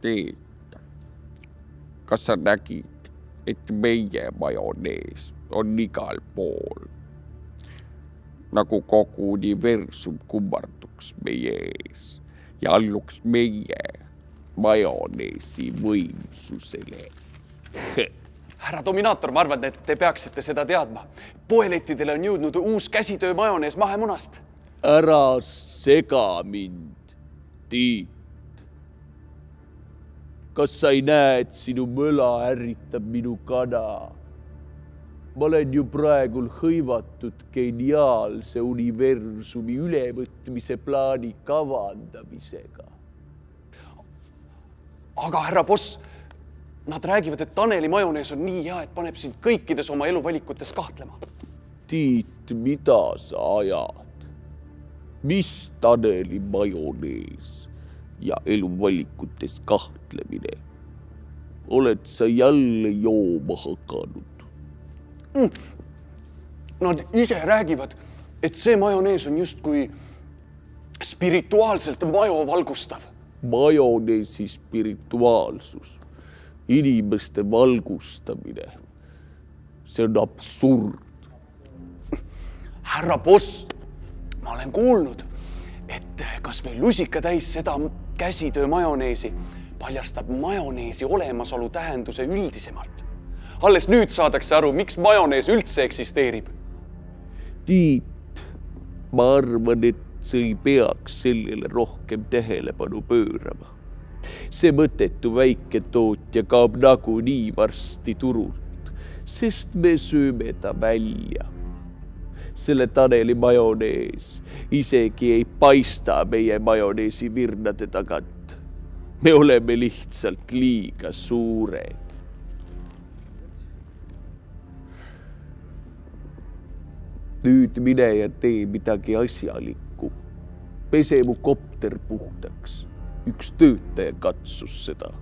Tiit, kas sa nägid, et meie majonees on igal pool? Nagu kogu universum kummarduks meie ees ja alluks meie majoneesi võimsusele. Härra Dominaator, ma arvan, et te peaksite seda teadma. Poelettidele on jõudnud uus käsitöö majonees mahemunast. Ära sega mind, Tiit. Kas sa ei näe, et sinu möla ärritab minu kana? Ma olen ju praegul hõivatud geniaalse universumi ülevõtmise plaani kavandamisega. Aga härra boss, nad räägivad, et Taneli majonees on nii hea, et paneb sind kõikides oma eluvalikutes kahtlema. Tiit, mida sa ajad? Mis Taneli majonees ja eluvalikutes kahtlemine? Oled sa jälle jooma hakanud? Nad ise räägivad, et see majonees on justkui spirituaalselt majo valgustav. Majoneesi spirituaalsus, inimeste valgustamine, see on absurd. Härra boss, ma olen kuulnud, et kas või lusikatäis seda käsitöö majoneesi paljastab majoneesi olemasolu tähenduse üldisemalt. Alles nüüd saadakse aru, miks majonees üldse eksisteerib. Tiit, ma arvan, et sa ei peaks sellele rohkem tähelepanu pöörama. See mõttetu väiketootja kaob nagunii varsti turult, sest me sööme ta välja. Selle Taneli majonees isegi ei paista meie majoneesi virnade tagant. Me oleme lihtsalt liiga suured. Nüüd mine ja tee midagi asjalikku. Pese mu kopter puhtaks. Üks töötaja katsus seda.